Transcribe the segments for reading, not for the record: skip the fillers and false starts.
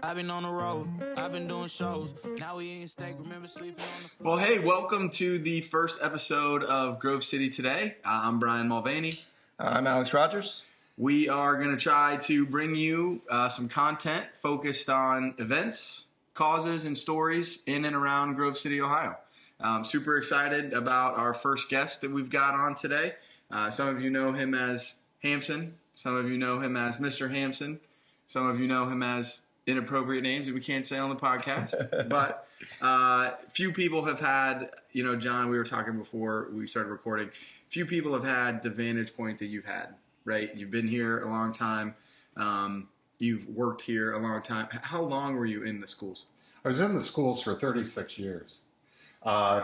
I've been on the road, I've been doing shows. Now we eating steak, remember sleeping on the floor. Well, hey, welcome to the first episode of Grove City Today. I'm Bryan Mulvany. I'm Alex Rogers. We are going to try to bring you some content focused on events, causes, and stories in and around Grove City, Ohio. I'm super excited about our first guest that we've got on today. Some of you know him as Hampson. Some of you know him as Mr. Hampson. Some of you know him as inappropriate names that we can't say on the podcast. But few people have had, John, we were talking before we started recording, few people have had the vantage point that you've had, right? You've been here a long time. You've worked here a long time. How long were you in the schools? I was in the schools for 36 years. I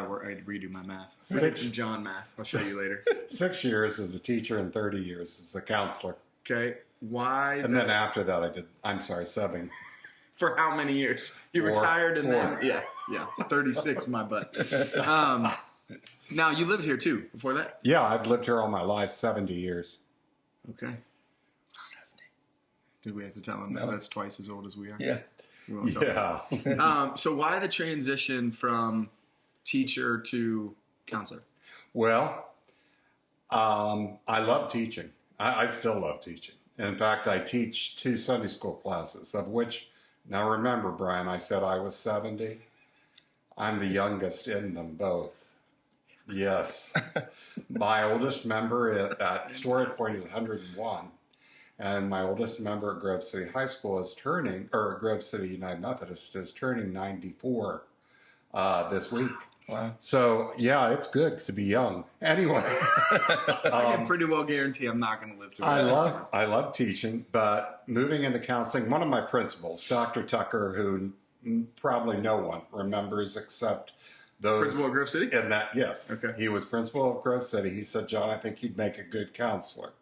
redo my math. Some John math. I'll show you later. 6 years as a teacher and 30 years as a counselor. Okay. Why? And then after that I did, subbing. For how many years? You retired and then, yeah, 36, my butt. Now, you lived here too before that? Yeah, I've lived here all my life, 70 years. Okay. 70. Did we have to tell him that? That's twice as old as we are? Yeah. Yeah. So why the transition from teacher to counselor? Well, I love teaching. I still love teaching. In fact, I teach 2 Sunday school classes, of which, now remember, Brian, I said I was 70. I'm the youngest in them both. Yes. My oldest member at Story Point is 101. And my oldest member at Grove City High School Grove City United Methodist is turning 94 this week. Wow. So, yeah, it's good to be young. Anyway. I can pretty well guarantee I'm not going to live through that. I love teaching, but moving into counseling, one of my principals, Dr. Tucker, who probably no one remembers except those. Principal of Grove City? Yes. Okay. He was principal of Grove City. He said, John, I think you'd make a good counselor.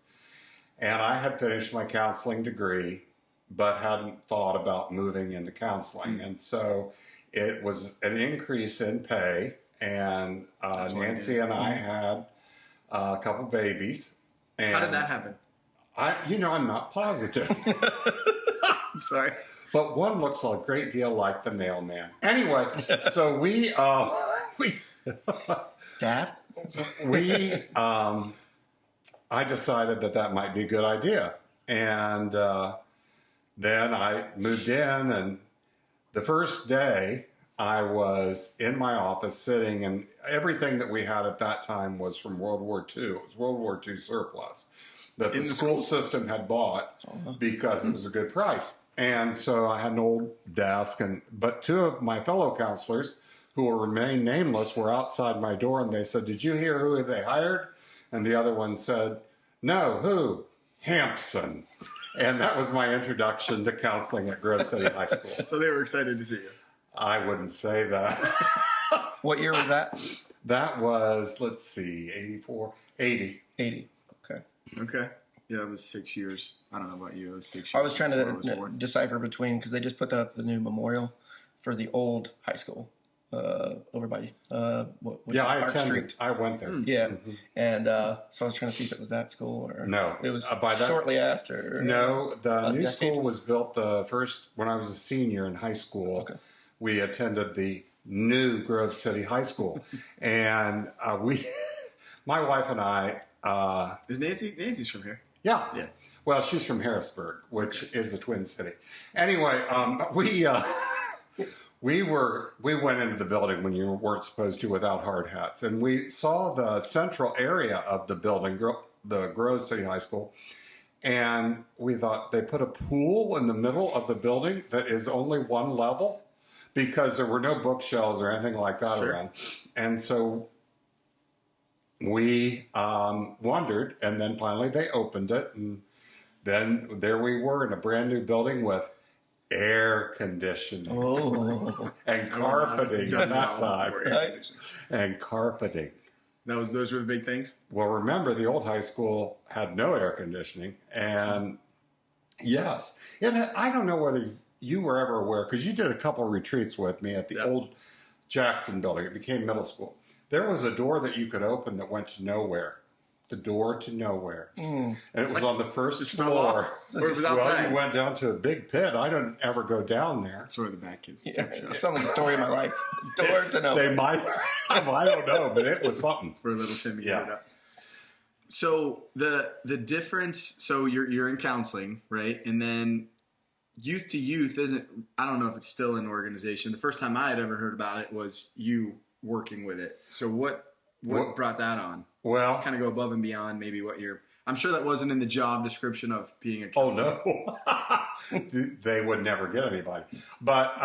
And I had finished my counseling degree, but hadn't thought about moving into counseling. And so it was an increase in pay, and Nancy and I had a couple babies. And how did that happen? I'm not positive. Sorry. But one looks a great deal like the mailman. Anyway, so we Dad? I decided that might be a good idea. And then I moved in, and the first day I was in my office sitting, and everything that we had at that time was from World War II. It was World War II surplus that the school system had bought because it was a good price. And so I had an old desk, but 2 of my fellow counselors, who will remain nameless, were outside my door, and they said, "Did you hear who they hired?" And the other one said, "No, who? Hampson." And that was my introduction to counseling at Grove City High School. So they were excited to see you. I wouldn't say that. What year was that? That was, 80. 80. Okay. Okay. Yeah, it was 6 years. I don't know about you. It was 6 years. I was trying to decipher between, because they just put up the new memorial for the old high school over by I attended. Street. I went there. Yeah, and so I was trying to see if it was that school or no. It was by that, shortly after. No, the new school was built when I was a senior in high school. Okay. We attended the new Grove City High School, and my wife and I. Is Nancy's from here? Yeah. Yeah. Well, she's from Harrisburg, which is a twin city. Anyway, we went into the building when you weren't supposed to without hard hats, and we saw the central area of the building, the Grove City High School, and we thought they put a pool in the middle of the building that is only one level because there were no bookshelves or anything like that around, and so we wondered, and then finally they opened it, and then there we were in a brand new building with air conditioning and carpeting at that time. And carpeting. Those were the big things? Well, remember, the old high school had no air conditioning. And yes, I don't know whether you were ever aware, because you did a couple of retreats with me at the old Jackson building. It became middle school. There was a door that you could open that went to nowhere. the door to nowhere. And it was on the first floor. Or it was outside. You went down to a big pit. I didn't ever go down there. That's where the bad kids. Yeah, it sounds like the story of my life. Door to nowhere. They might. I don't know, but it was something. That's where little Timmy Yeah. ended up. So the difference. So you're in counseling, right? And then youth to youth isn't. I don't know if it's still an organization. The first time I had ever heard about it was you working with it. So what brought that on? Well, Kind of go above and beyond maybe what you're. I'm sure that wasn't in the job description of being a counselor. Oh, no. They would never get anybody. But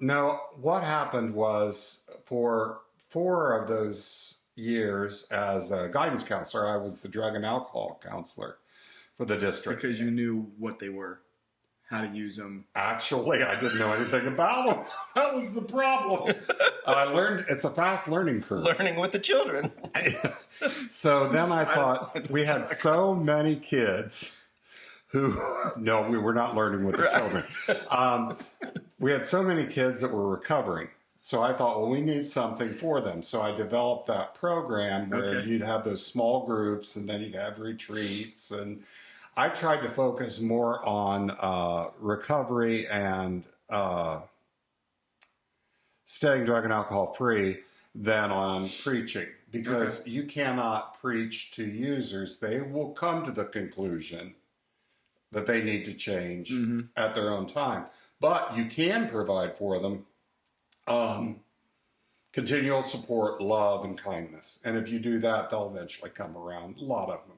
no, what happened was for 4 of those years as a guidance counselor, I was the drug and alcohol counselor for the district. Because you knew what they were, how to use them. Actually, I didn't know anything about them. That was the problem. I learned, it's a fast learning curve. Learning with the children. So then I thought, we had so many kids who, no, we were not learning with the children. We had so many kids that were recovering. So I thought, well, we need something for them. So I developed that program where you'd have those small groups and then you'd have retreats. And I tried to focus more on recovery and staying drug and alcohol free than on preaching. Because you cannot preach to users. They will come to the conclusion that they need to change at their own time. But you can provide for them continual support, love, and kindness. And if you do that, they'll eventually come around. A lot of them.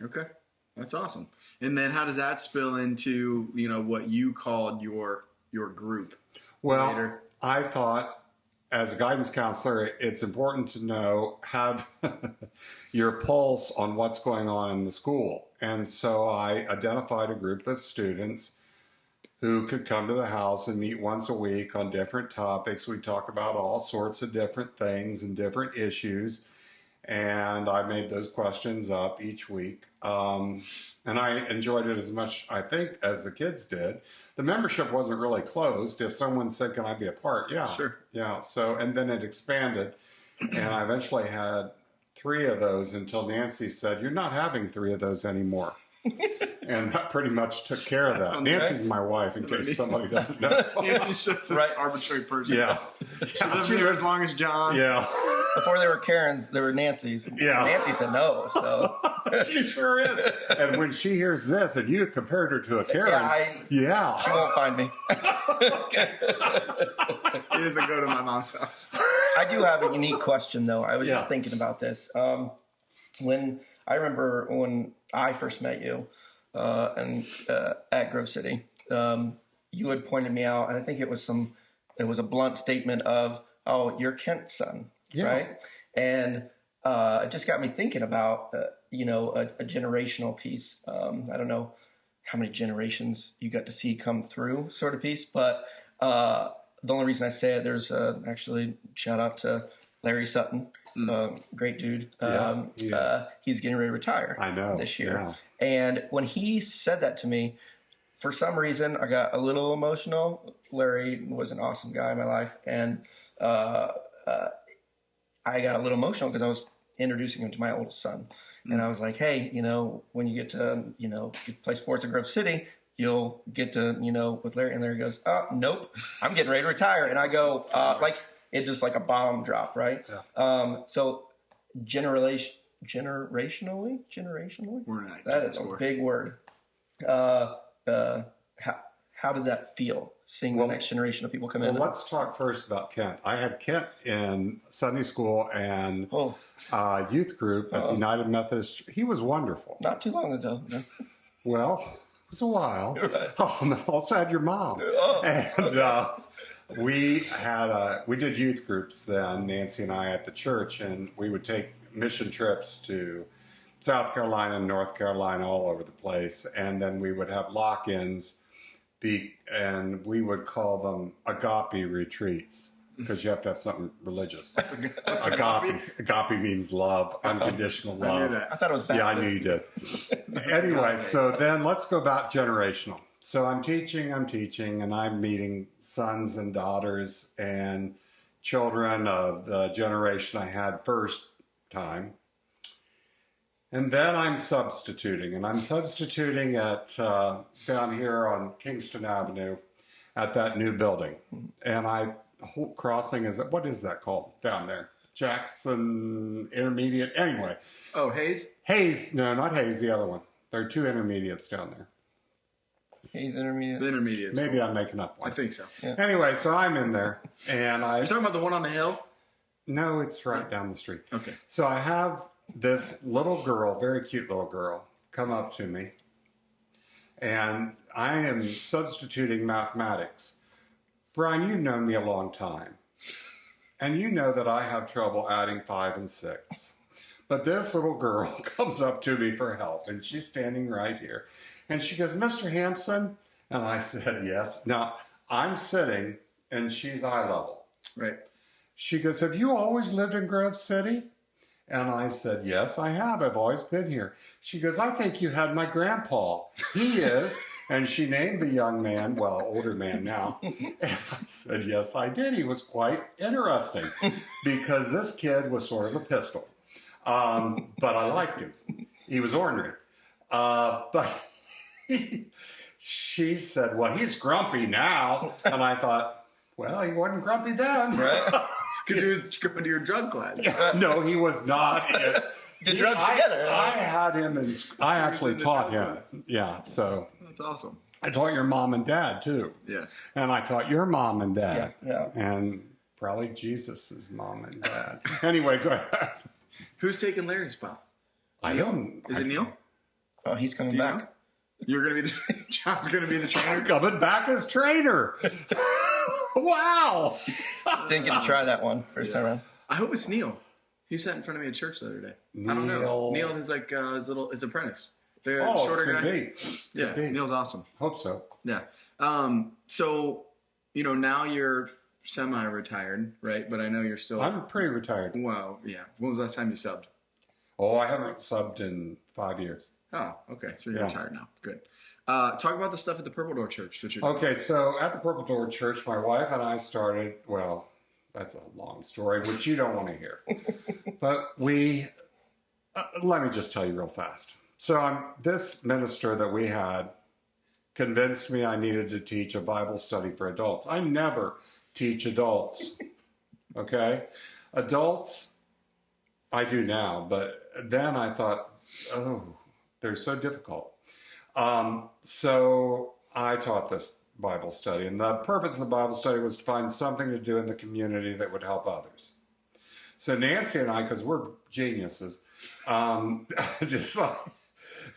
Okay. That's awesome. And then how does that spill into, what you called your group? Well, later? I thought as a guidance counselor, it's important to have your pulse on what's going on in the school. And so I identified a group of students who could come to the house and meet once a week on different topics. We talk about all sorts of different things and different issues. And I made those questions up each week. And I enjoyed it as much, I think, as the kids did. The membership wasn't really closed. If someone said, can I be a part? Yeah. Sure. Yeah. So, and then it expanded. And I eventually had 3 of those until Nancy said, you're not having 3 of those anymore. And that pretty much took care of that. Okay. Nancy's my wife, in case somebody doesn't know. Nancy's just this arbitrary person. Yeah. She lived here as long as John. Yeah. Before they were Karens, they were Nancy's. Yeah. Nancy said no, so. She sure is. And when she hears this, and you compared her to a Karen, Yeah, she won't find me. He doesn't go to my mom's house. I do have a unique question, though. I was Yeah. just thinking about this. When I remember when I first met you at Grove City, you had pointed me out, and I think it was a blunt statement of, "Oh, you're Kent's son," right? And it just got me thinking about a generational piece. I don't know how many generations you got to see come through, sort of piece, but the only reason I say it, there's actually shout out to Larry Sutton, great dude. He's getting ready to retire. I know this year. Yeah. And when he said that to me, for some reason, I got a little emotional. Larry was an awesome guy in my life, and I got a little emotional because I was introducing him to my oldest son, and I was like, "Hey, when you get to play sports at Grove City, you'll get to with Larry." And Larry goes, "Nope, I'm getting ready to retire." And I go, it just like a bomb drop, right? Yeah. So generationally, We're not. that is a big word. How did that feel, seeing the next generation of people come in? Well, let's talk first about Kent. I had Kent in Sunday school and youth group at the United Methodist. He was wonderful. Not too long ago. No. Well, it was a while. Right. I also had your mom. And we did youth groups then, Nancy and I, at the church, and we would take mission trips to South Carolina and North Carolina, all over the place. And then we would have lock-ins, and we would call them agape retreats, because you have to have something religious. What's agape? Agape means love, unconditional love. I knew that. I thought it was bad. Yeah, I knew you did. Anyway, so then let's go about generational. So I'm teaching, and I'm meeting sons and daughters and children of the generation I had first time. And then I'm substituting, and I'm substituting at down here on Kingston Avenue at that new building. And Holt Crossing, what is that called down there? Jackson Intermediate. Anyway. Oh, Hayes? Hayes. No, not Hayes, the other one. There are 2 intermediates down there. Hayes Intermediate. The Intermediate. Maybe I'm making up one. I think so. Yeah. Anyway, so I'm in there, and You're talking about the one on the hill? No, it's right down the street. Okay. So I have this little girl, very cute little girl, come up to me, and I am substituting mathematics. Bryan, you've known me a long time, and you know that I have trouble adding 5 and 6. But this little girl comes up to me for help, and she's standing right here. And she goes, Mr. Hampson? And I said, yes. Now, I'm sitting, and she's eye level. Right. She goes, have you always lived in Grove City? And I said, yes, I have. I've always been here. She goes, I think you had my grandpa. He is. And she named the young man, well, older man now. And I said, yes, I did. He was quite interesting because this kid was sort of a pistol. But I liked him. He was ornery. But she said, well, he's grumpy now. And I thought, well, he wasn't grumpy then. Right. Because he was going to your drug class. No, he was not. Did drugs together. I had him in. I actually taught him. Class. Yeah, so That's awesome. I taught your mom and dad too. Yes. And I taught your mom and dad. Yeah. And probably Jesus's mom and dad. Anyway, go ahead. Who's taking Larry's spot? I don't. Is it Neil? Oh, he's coming Do you back. know? You're going to be John's going to be the trainer? Coming back as trainer. Wow. Didn't get to try that one first time around. I hope it's Neil. He sat in front of me at church the other day. I don't know. Neil is like his apprentice. The shorter could guy. be. Yeah, be. Neil's awesome. Hope so. Yeah. So, now you're semi-retired, right? But I know you're still... I'm pretty retired. Well, yeah. When was the last time you subbed? Oh, I haven't subbed in 5 years. Oh, okay. So you're Yeah. retired now. Good. Talk about the stuff at the Purple Door Church that you're doing. Okay, so at the Purple Door Church, my wife and I started, well, that's a long story, which you don't want to hear. But let me just tell you real fast. So this minister that we had convinced me I needed to teach a Bible study for adults. I never teach adults, okay? Adults, I do now, but then I thought, oh, they're so difficult. So I taught this Bible study, and the purpose of the Bible study was to find something to do in the community that would help others. So Nancy and I, because we're geniuses, just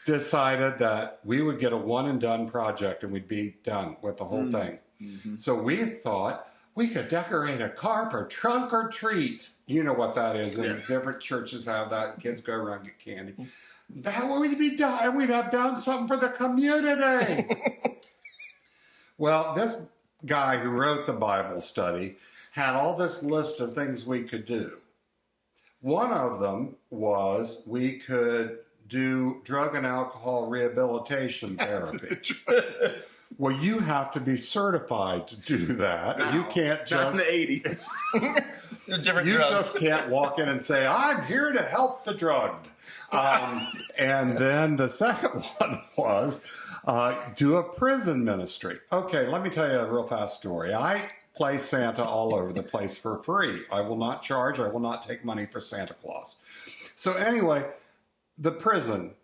decided that we would get a one-and-done project, and we'd be done with the whole thing. Mm-hmm. So we thought we could decorate a car for trunk or treat. You know what that is. And yes. Different churches have that. Kids go around and get candy. That would be done, and we'd have done something for the community. Well, this guy who wrote the Bible study had all this list of things we could do. One of them was we could do drug and alcohol rehabilitation therapy. Well, you have to be certified to do that. No, you can't not in just... the 80s. Different You drugs. just can't walk in and say, I'm here to help the drugged. And then the second one was do a prison ministry. Okay, let me tell you a real fast story. I play Santa all over the place for free. I will not charge. I will not take money for Santa Claus. So anyway, the prison,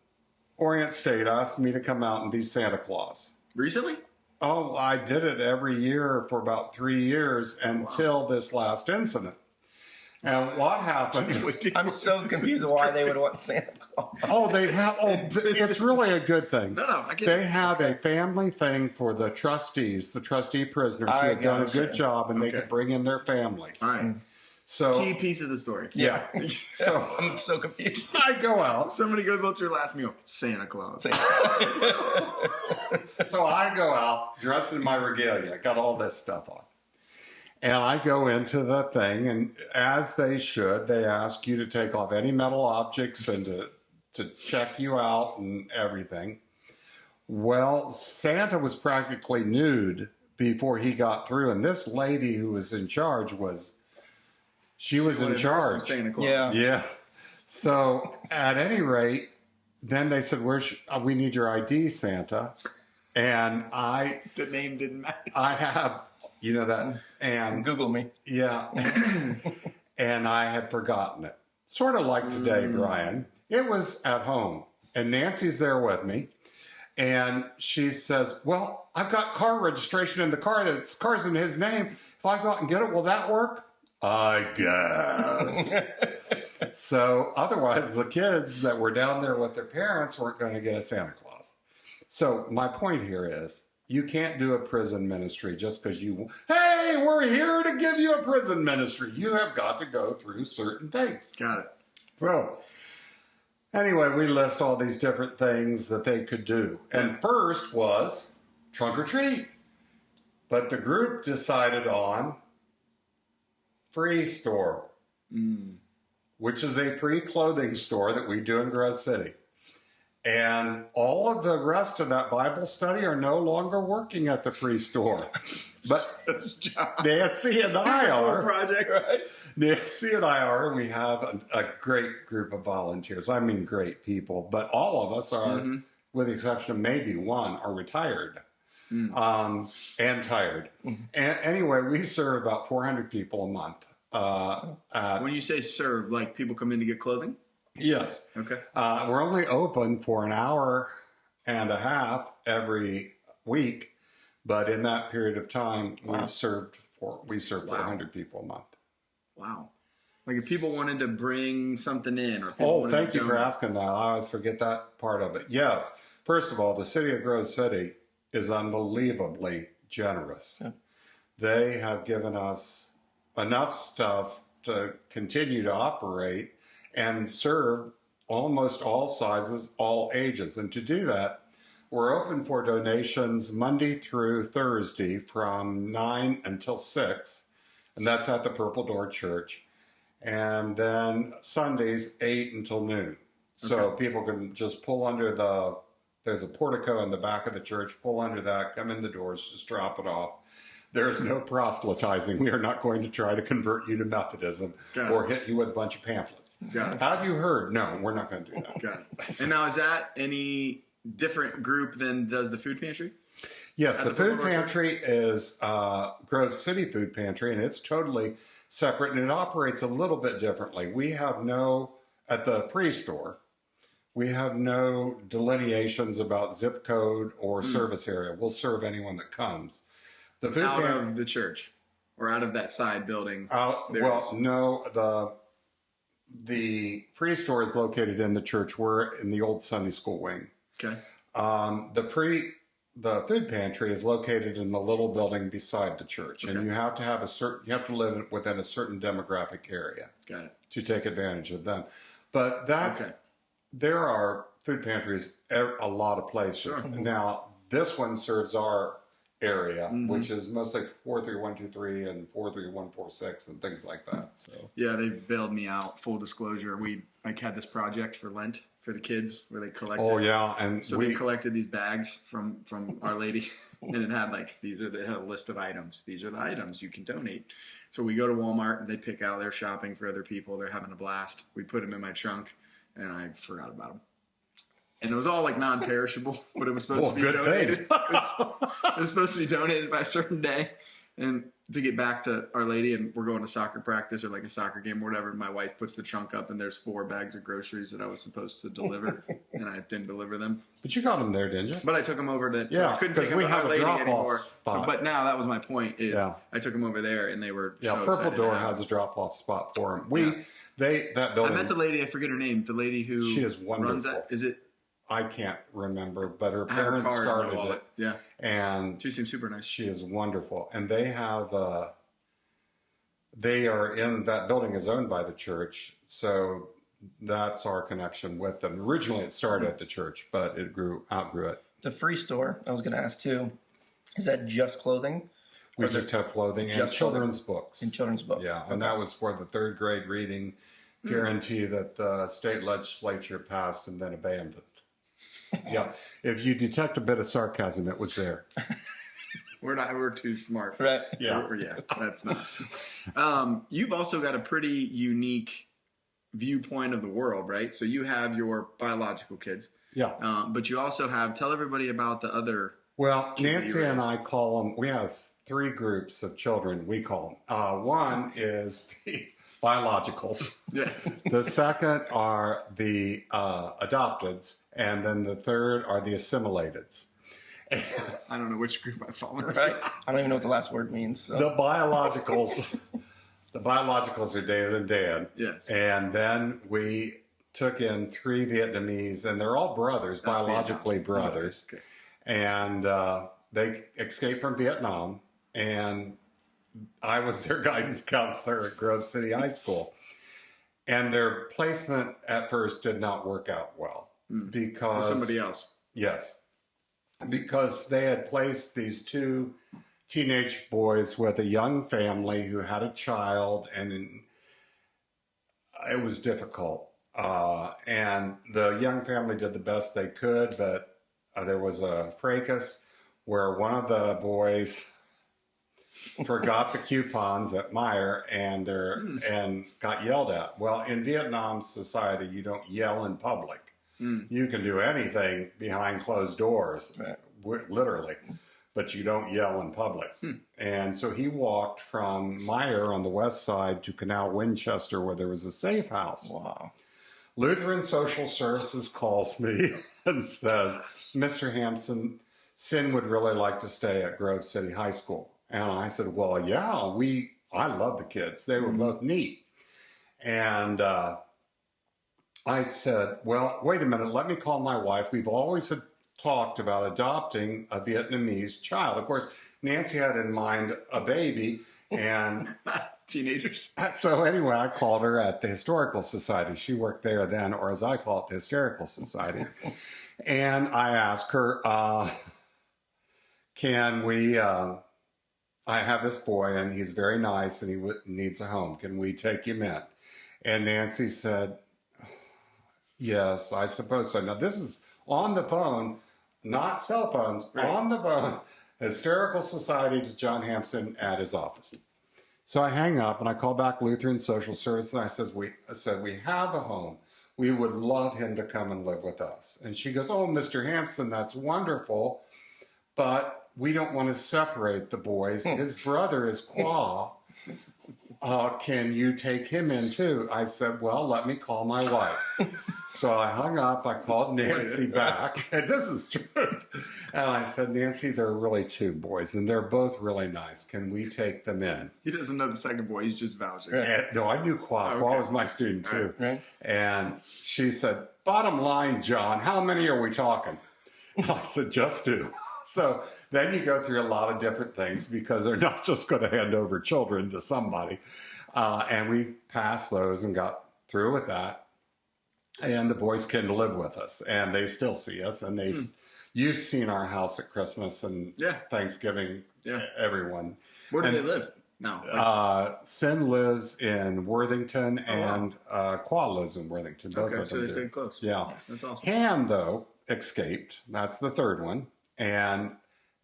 Orient State, asked me to come out and be Santa Claus. Recently? Oh, I did it every year for about 3 years until this last incident. And what happened? I'm so confused why they would want Santa Claus. Oh, they have. Oh, it's really a good thing. No, I get They it. have a family thing for the trustees, the trustee prisoners who I have done a gotcha. good job, and they Okay. could bring in their families. All right. So, Key piece of the story. yeah. So I'm so confused. I go out. Somebody goes, what's your last meal? Santa Claus. So I go out dressed in my regalia, got all this stuff on. And I go into the thing, and as they should, they ask you to take off any metal objects and to check you out and everything. Well, Santa was practically nude before he got through, and this lady who was in charge was in charge. Santa Claus. Yeah. Yeah. So at any rate, then they said, we need your ID, Santa. And The name didn't match. I have, that, and Google me. yeah, and I had forgotten it. Sort of like today, Bryan. It was at home, and Nancy's there with me, and she says, well, I've got car registration in the car. The car's in his name. If I go out and get it, will that work? I guess. So otherwise, the kids that were down there with their parents weren't going to get a Santa Claus. So my point here is, you can't do a prison ministry just because hey, we're here to give you a prison ministry. You have got to go through certain things. Got it. So anyway, we list all these different things that they could do. And first was trunk or treat. But the group decided on free store, which is a free clothing store that we do in Grove City. And all of the rest of that Bible study are no longer working at the free store. But Nancy and I are. Project, right? Nancy and I are. We have a great group of volunteers. I mean, great people. But all of us are, with the exception of maybe one, are retired and tired. And anyway, we serve about 400 people a month. When you say serve, like people come in to get clothing? Yes. Okay. We're only open for an hour and a half every week, but in that period of time, we serve 400 people a month. Wow. Like if people wanted to bring something in, or people wanted thank to you for asking that. I always forget that part of it. Yes. First of all, the city of Grove City is unbelievably generous. Yeah. They have given us enough stuff to continue to operate and serve almost all sizes, all ages. And to do that, we're open for donations Monday through Thursday from 9 until 6, and that's at the Purple Door Church. And then Sundays, 8 until noon. So people can just pull under there's a portico in the back of the church, pull under that, come in the doors, just drop it off. There's no proselytizing. We are not going to try to convert you to Methodism or hit you with a bunch of pamphlets. Have you heard? No, we're not going to do that. Got it. And now, is that any different group than does the food pantry? Yes, the food pantry is Grove City Food Pantry, and it's totally separate, and it operates a little bit differently. We have at the free store, we have no delineations about zip code or service area. We'll serve anyone that comes. The food out of the church or out of that side building? No, the free store is located in the church. We're in the old Sunday school wing. Okay. The food pantry is located in the little building beside the church, and you have to have you have to live within a certain demographic area. Got it. To take advantage of them. But there are food pantries a lot of places. Sure. Now, this one serves our area, which is mostly 43123 and 43146 and things like that. So yeah, they bailed me out. Full disclosure, we had this project for Lent for the kids where they collected. Oh yeah, and so we collected these bags from Our Lady, and it had they had a list of items. These are the items you can donate. So we go to Walmart and they pick out. They're shopping for other people. They're having a blast. We put them in my trunk, and I forgot about them. And it was all like non-perishable, but it was supposed to be donated. It was supposed to be donated by a certain day, and to get back to Our Lady, and we're going to soccer practice or like a soccer game or whatever. And my wife puts the trunk up, and there's 4 bags of groceries that I was supposed to deliver, and I didn't deliver them. But you got them there, didn't you? But I took them over to. So I couldn't take them to Our Lady anymore. So, but now that was my point. I took them over there, and they were Purple Door has a drop-off spot for them. That building. I met the lady. I forget her name. The lady who she is wonderful. Runs that. Is it? I can't remember, but her parents started it. Yeah. And she seems super nice. She is wonderful. And they have, they are in, that building is owned by the church. So that's our connection with them. Originally it started at the church, but it outgrew it. The free store, I was going to ask too, is that just clothing? We just have clothing and children's books. And children's books. Yeah. And that was for the 3rd grade reading guarantee that the state legislature passed and then abandoned. Yeah, if you detect a bit of sarcasm, it was there. We're too smart. Right. Yeah. That's not. You've also got a pretty unique viewpoint of the world, right? So you have your biological kids. Yeah. But you also have, tell everybody about the other. Well, kids that Nancy you and raised. I call them, we have 3 groups of children, we call them. One is the biologicals. Yes. The second are the adopteds. And then the third are the assimilateds. I don't know which group I fall into. Right? I don't even know what the last word means. So. The biologicals, are David and Dan. Yes. And then we took in 3 Vietnamese, and they're all brothers, That's the biologically adopted. brothers. Okay. And they escaped from Vietnam, and I was their guidance counselor at Grove City High School. And their placement at first did not work out well because Somebody else. Yes, because they had placed these 2 teenage boys with a young family who had a child, and it was difficult. And the young family did the best they could, but there was a fracas where one of the boys forgot the coupons at Meijer and got yelled at. Well, in Vietnam society, you don't yell in public. You can do anything behind closed doors, literally, but you don't yell in public. And so he walked from Meijer on the west side to Canal Winchester, where there was a safe house. Wow. Lutheran Social Services calls me and says, Mr. Hampson, Sin would really like to stay at Grove City High School. And I said, well, yeah, I love the kids. They were both neat. And I said, well, wait a minute, let me call my wife. We've always had talked about adopting a Vietnamese child. Of course, Nancy had in mind a baby, and Teenagers. so anyway, I called her at the Historical Society. She worked there then, or as I call it, the Hysterical Society. And I asked her, can we, I have this boy, and he's very nice, and he needs a home. Can we take him in? And Nancy said, yes, I suppose so. Now, this is on the phone, not cell phones, on the phone, Hysterical Society to John Hampson at his office. So I hang up and I call back Lutheran Social Service, and I said, we have a home. We would love him to come and live with us. And she goes, oh, Mr. Hampson, that's wonderful, but we don't want to separate the boys. His brother is Qua. Can you take him in too? I said, well, let me call my wife. So I hung up. I called Nancy back. And this is true. And I said, Nancy, there are really 2 boys, and they're both really nice. Can we take them in? He doesn't know the second boy. He's just vouching. And, no, I knew Qua. Qua was my student too. Right. And she said, bottom line, John, how many are we talking? And I said, just 2. So then you go through a lot of different things because they're not just going to hand over children to somebody. And we passed those and got through with that. And the boys came to live with us, and they still see us. And you've seen our house at Christmas and Thanksgiving. Yeah. Everyone. Where do they live now? Sin lives in Worthington, and Qua lives in Worthington. Both Okay, of so them they do. stayed close. Yeah. That's awesome. Han, though, escaped. That's the third one. And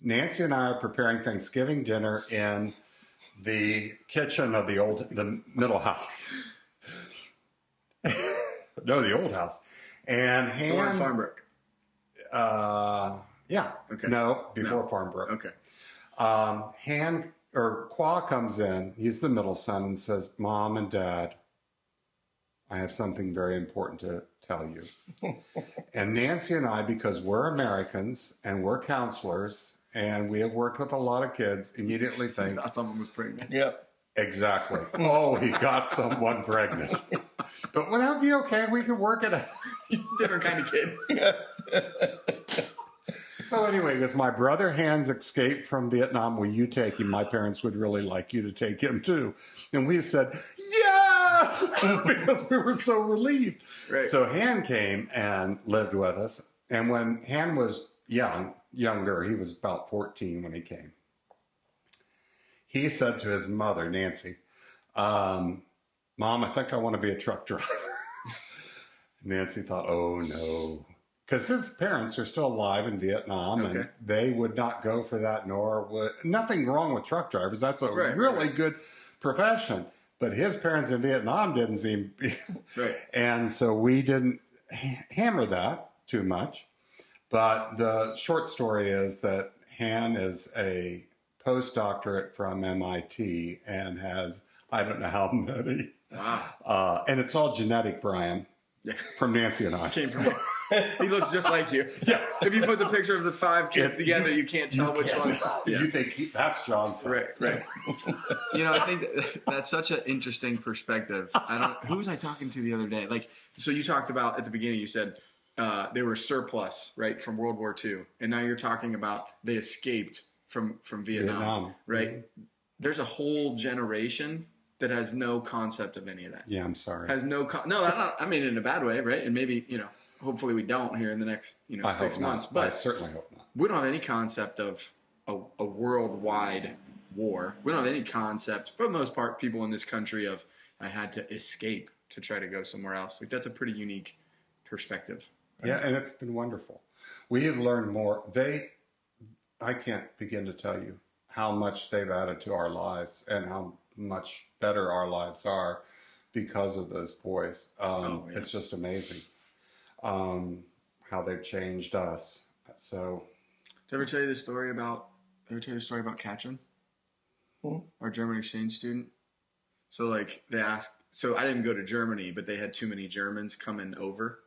Nancy and I are preparing Thanksgiving dinner in the kitchen of the middle house. No, the old house. And Han... Or in Farmbrook. Yeah. Okay. No, before Farmbrook. Okay. Qua comes in. He's the middle son and says, Mom and Dad, I have something very important to tell you. And Nancy and I, because we're Americans and we're counselors and we have worked with a lot of kids, immediately think, Thought someone was pregnant. Yep. exactly. Oh, he got someone pregnant. But would that be okay? We could work it out. Different kind of kid. So anyway, because my brother Hans escaped from Vietnam, will you take him? My parents would really like you to take him too. And we said, yes, because we were so relieved. Right. So Han came and lived with us. And when Han was younger, he was about 14 when he came. He said to his mother, Nancy, Mom, I think I want to be a truck driver. Nancy thought, oh no. Because his parents are still alive in Vietnam, and they would not go for that, nor would... Nothing wrong with truck drivers. That's a really good profession. But his parents in Vietnam didn't seem... Right. And so we didn't hammer that too much. But the short story is that Han is a postdoctorate from MIT and has, I don't know how many. Wow. And it's all genetic, Bryan, from Nancy and I. Came from him. He looks just like you. Yeah. If you put the picture of the 5 kids together, you can't tell which one's. Yeah. You think that's Johnson. Right. I think that's such an interesting perspective. Who was I talking to the other day? So you talked about at the beginning, you said they were surplus, right, from World War II. And now you're talking about they escaped from Vietnam. Right? Mm-hmm. There's a whole generation that has no concept of any of that. Yeah, I'm sorry. Has no, I mean, in a bad way, right? And maybe, hopefully we don't here in the next 6 months. Not. But I certainly hope not. We don't have any concept of a worldwide war. We don't have any concept, for the most part, people in this country of I had to escape to try to go somewhere else. That's a pretty unique perspective. Yeah, and it's been wonderful. We have learned more. I can't begin to tell you how much they've added to our lives and how much better our lives are because of those boys. It's just amazing. How they've changed us. So, did I ever tell you the story about Katrin, our German exchange student? So they asked. So I didn't go to Germany, but they had too many Germans coming over,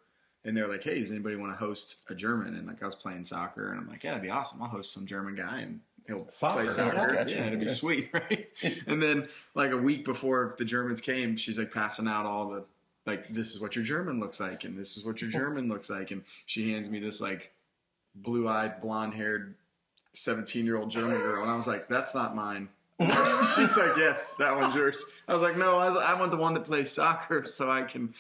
and they're like, "Hey, does anybody want to host a German?" And I was playing soccer, and I'm like, "Yeah, that'd be awesome. I'll host some German guy, and he'll play soccer. Yeah, it'd be sweet, right?" And then a week before the Germans came, she's passing out all the. This is what your German looks like, and this is what your German looks like. And she hands me this, blue-eyed, blonde-haired, 17-year-old German girl. And I was like, that's not mine. She's like, yes, that one's yours. I was like, no, I want the one that plays soccer so I can,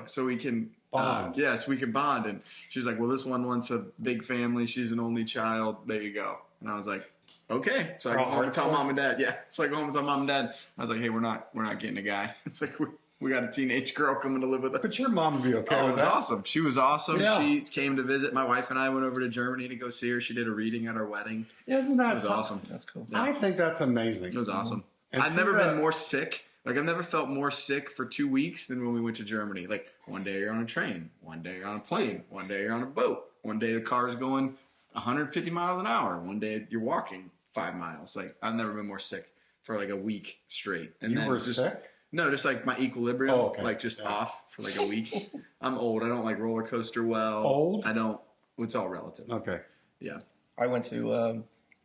so we can bond. Yes, we can bond. And she's like, well, this one wants a big family. She's an only child. There you go. And I was like, okay. So I go home and tell mom and dad. Yeah. So I go home and tell mom and dad. I was like, hey, we're not getting a guy. It's like, we got a teenage girl coming to live with us. But your mom would be okay with that. It was awesome. She was awesome. Yeah. She came to visit. My wife and I went over to Germany to go see her. She did a reading at our wedding. Isn't that awesome? That's cool. Yeah. I think that's amazing. It was awesome. And I've never been more sick. I've never felt more sick for 2 weeks than when we went to Germany. One day you're on a train. One day you're on a plane. One day you're on a boat. One day the car's going 150 miles an hour. One day you're walking 5 miles. I've never been more sick for a week straight. And you were sick? No, just my equilibrium, okay. off for a week. I'm old. I don't like roller coaster well. Old? I don't. It's all relative. Okay. Yeah. I went to.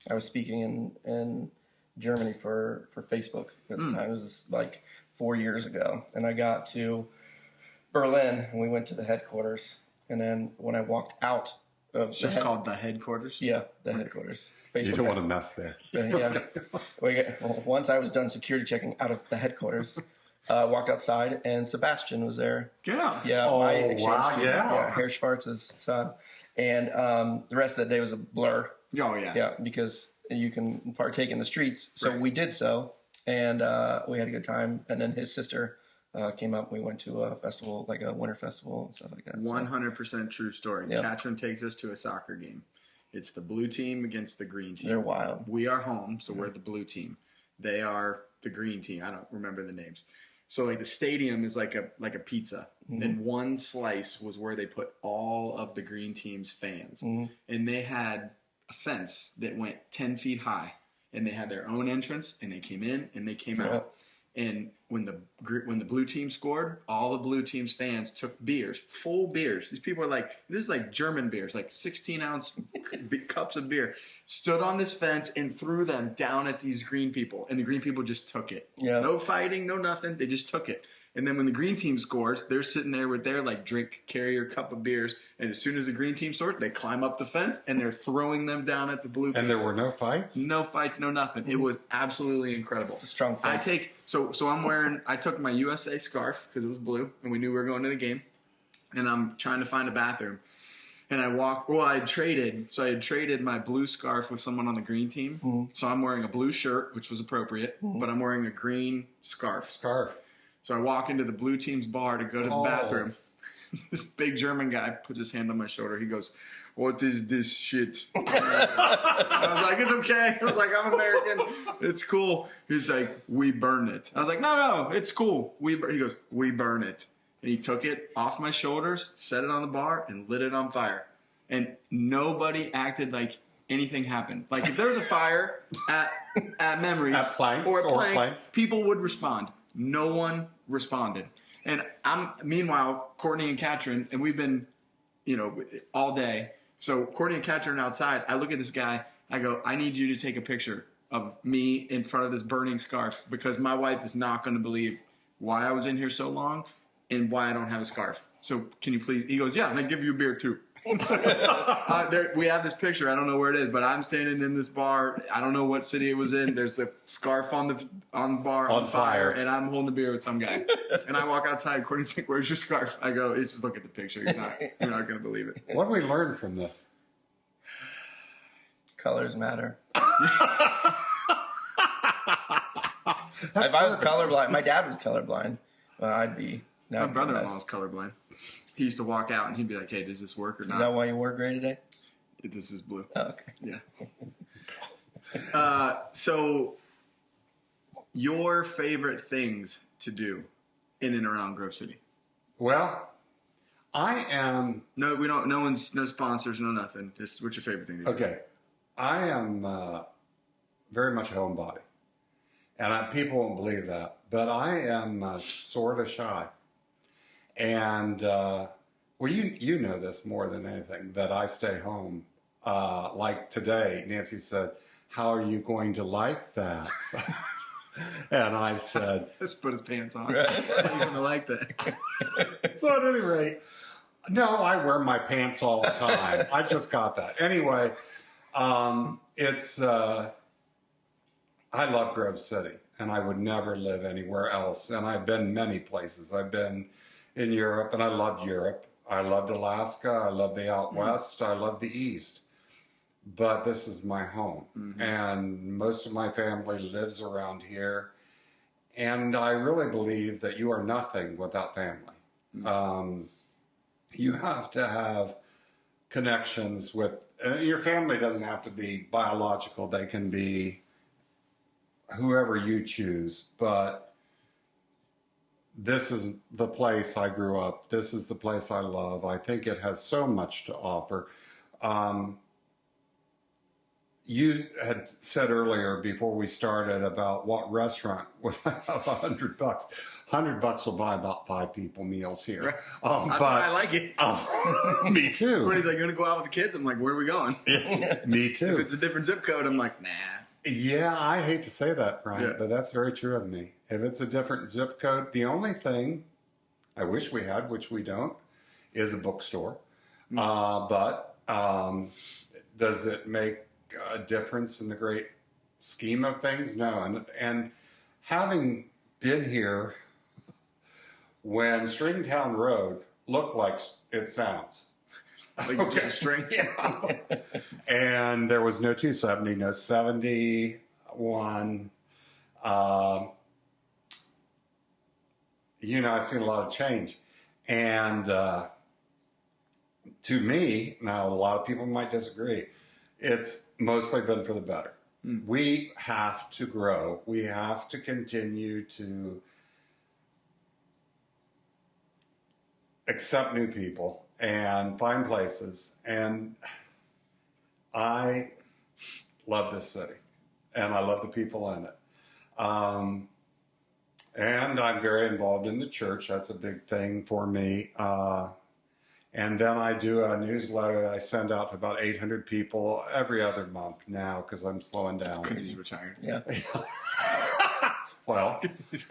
I was speaking in Germany for Facebook at the time. It was 4 years ago, and I got to Berlin, and we went to the headquarters. And then when I walked out of it's just called the headquarters. Yeah, the headquarters. Facebook you don't want to mess there. Yeah. Once I was done security checking out of the headquarters. Walked outside, and Sebastian was there. Get out. Yeah. Oh, exchange wow. student. Yeah. Herr Schwartz's son. And the rest of the day was a blur. Oh, yeah. Yeah, because you can partake in the streets. So we did so, and we had a good time. And then his sister came up. We went to a festival, a winter festival and stuff like that. 100% true story. Yep. Katrin takes us to a soccer game. It's the blue team against the green team. They're wild. We are home, so we're the blue team. They are the green team. I don't remember the names. So the stadium is like a pizza, and one slice was where they put all of the green team's fans, and they had a fence that went 10 feet high, and they had their own entrance, and they came in and they came out. And when the blue team scored, all the blue team's fans took beers, full beers. These people are this is German beers, 16-ounce cups of beer, stood on this fence and threw them down at these green people. And the green people just took it. Yeah. No fighting, no nothing. They just took it. And then when the green team scores, they're sitting there with their drink carrier cup of beers. And as soon as the green team scores, they climb up the fence and they're throwing them down at the blue people. And there were no fights? No fights, no nothing. It was absolutely incredible. It's a strong fence. I took my USA scarf because it was blue and we knew we were going to the game. And I'm trying to find a bathroom. And I had traded my blue scarf with someone on the green team. So I'm wearing a blue shirt, which was appropriate, but I'm wearing a green scarf. Scarf. So I walk into the blue team's bar to go to the bathroom. this big German guy puts his hand on my shoulder. He goes, "What is this shit?" I was like, "It's okay." I was like, "I'm American. It's cool." He's like, "We burn it." I was like, No, it's cool. He goes, "We burn it." And he took it off my shoulders, set it on the bar, and lit it on fire. And nobody acted like anything happened. Like if there was a fire at Memories At Planks, people would respond. No one responded. And meanwhile, Courtney and Katrin, and we've been, all day. So Courtney and Katrin are outside. I look at this guy. I go, "I need you to take a picture of me in front of this burning scarf because my wife is not going to believe why I was in here so long and why I don't have a scarf. So can you please?" He goes, "Yeah, and I give you a beer too." We have this picture. I don't know where it is, but I'm standing in this bar. I don't know what city it was in. There's a scarf on the bar on fire, and I'm holding a beer with some guy. And I walk outside. Courtney's like, "Where's your scarf?" I go, "Just look at the picture. You're not going to believe it." What do we learn from this? Colors matter. If I was colorblind, my dad was colorblind. I'd be. My brother-in-law is colorblind. He used to walk out and he'd be like, "Hey, does this work or not?" Is that why you wore gray today? This is blue. Oh, okay. Yeah. So, your favorite things to do in and around Grove City? Well, I am... No, we don't. No sponsors, no nothing. Just what's your favorite thing to do? Okay. I am very much a homebody. And people won't believe that. But I am sort of shy. And, you know this more than anything, that I stay home. Like today, Nancy said, "How are you going to like that?" And I said... Just put his pants on. Right. How are you going to like that? So at any rate, no, I wear my pants all the time. I just got that. Anyway, I love Grove City, and I would never live anywhere else. And I've been many places. I've been in Europe, and I loved Europe. I loved Alaska. I loved the out west. I loved the east. But this is my home, and most of my family lives around here. And I really believe that you are nothing without family. You have to have connections with your family. Doesn't have to be biological. They can be whoever you choose, but this is the place I grew up. This is the place I love. I think it has so much to offer. You had said earlier before we started about what restaurant would have $100. $100 will buy about 5 people meals here. That's why I like it. Me too. When he's like, "You want to go out with the kids?" I'm like, "Where are we going?" Me too. If it's a different zip code, I'm like, "Nah." Yeah, I hate to say that, Bryan, but that's very true of me. If it's a different zip code, the only thing I wish we had, which we don't, is a bookstore. But does it make a difference in the great scheme of things? No. And having been here when Stringtown Road looked like it sounds. Like just a string. Yeah. And there was no 270, no 71. I've seen a lot of change. And to me, now a lot of people might disagree, it's mostly been for the better. We have to grow. We have to continue to accept new people and find places. And I love this city, and I love the people in it. And I'm very involved in the church. That's a big thing for me. And then I do a newsletter that I send out to about 800 people every other month now because I'm slowing down. Because he's retired. Yeah. Well,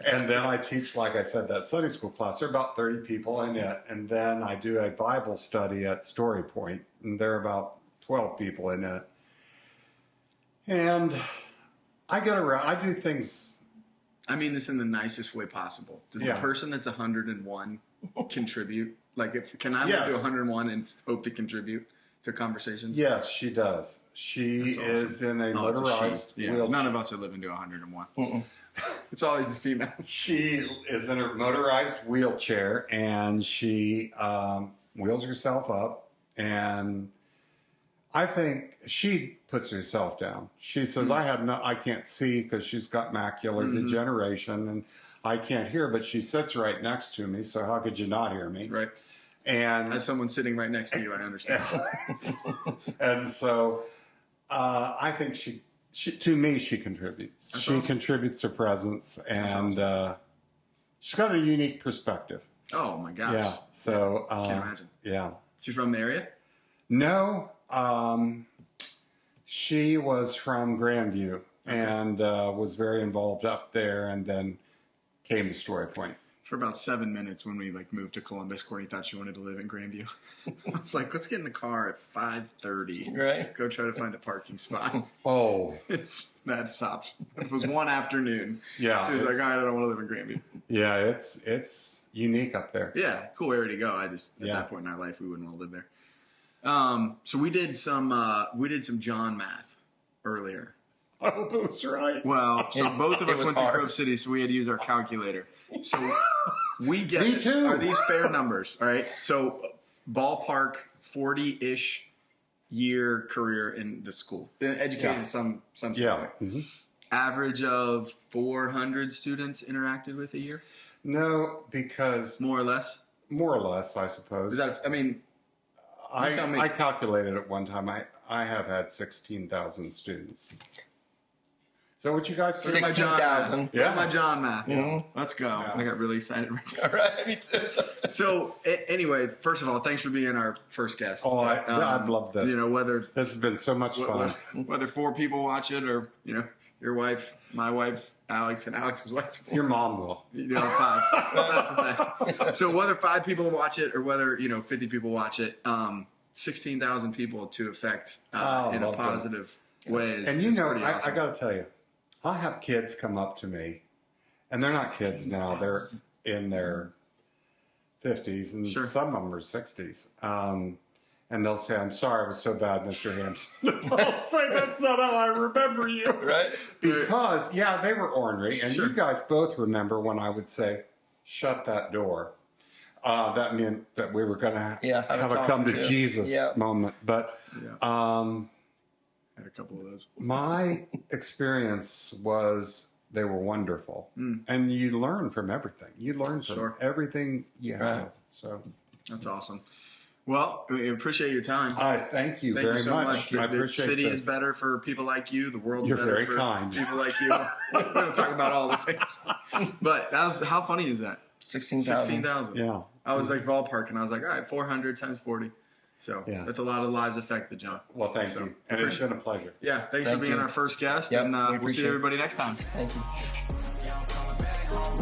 and then I teach, like I said, that Sunday school class. There are about 30 people in it. And then I do a Bible study at Story Point, and there are about 12 people in it. And I get around. I do things. I mean this in the nicest way possible. Does the person that's 101 contribute? Like, can I live to 101 and hope to contribute to conversations? Yes, she does. She is in a motorized wheelchair. None of us are living to 101. It's always the female. She is in a motorized wheelchair, and she wheels herself up, and I think she puts herself down. She says, I can't see because she's got macular degeneration, and I can't hear, but she sits right next to me, so how could you not hear me? Right. And as someone sitting right next to you, I understand. And so I think she to me, she contributes. That's she awesome. contributes her presence, and she's got a unique perspective. Oh, my gosh. Yeah, so... Can't imagine. Yeah. She's from the area? No, she was from Grandview and was very involved up there, and then came to Story Point. For about 7 minutes when we moved to Columbus, Courtney thought she wanted to live in Grandview. I was like, let's get in the car at 5:30. Right. Go try to find a parking spot. Oh. That stopped. It was one afternoon. Yeah. She was like, all right, I don't want to live in Grandview. Yeah, it's unique up there. Yeah, cool area to go. I just, at that point in our life, we wouldn't want to live there. So we did some John math earlier. I hope it was right. Well, so both of us went hard. to Grove City, so we had to use our calculator. So we get Me too. Are these fair numbers? All right. So ballpark 40-ish year career in the school, educated in some Yeah. way. Average of 400 students interacted with a year, No, because more or less. more or less, I suppose. Is that? I mean, you tell me. I calculated it one time. I have had 16,000 students. Is that what you guys Look think? at my John math. 16,000. Look at my Yes. John math. Mhm. Let's go. Yeah. I got really excited right there. All right, me too. So anyway, first of all, thanks for being our first guest. Oh, I'd love this. You know, whether This has been so much fun. whether 4 people watch it or your wife, my wife, Alex, and Alex's wife. Your mom will. 5. That's a fact. So whether 5 people watch it or whether 50 people watch it, 16,000 people to affect in a love that. positive way. Is, And is pretty I awesome. got to tell you, I have kids come up to me, and they're not kids now. They're in their 50s, and Sure. some of them are 60s. And they'll say, I'm sorry I was so bad, Mr. Hampson. I'll say, that's not how I remember you. Right? Because, they were ornery. And Sure. you guys both remember when I would say, shut that door. That meant that we were going to have a come to Jesus moment. But had a couple of those. my experience was they were wonderful. And you learn from everything. You learn from everything you have. Right. So That's awesome. Well, we appreciate your time. I thank you Thank very you so much. I The appreciate city this. is better for people like you. The world You're is better very for kind. people like you. We don't talk about all the things. But how funny is that? 16,000. 16,000. Yeah. I was like ballpark, and I was like, all right, 400 times 40. So Yeah. that's a lot of lives affected, John. Well, thank you. And it's been a pleasure. Yeah, thanks for Thank being you. our first guest, Yep, and we we'll see appreciate it. everybody next time. Thank you. Yeah, I'm coming back home.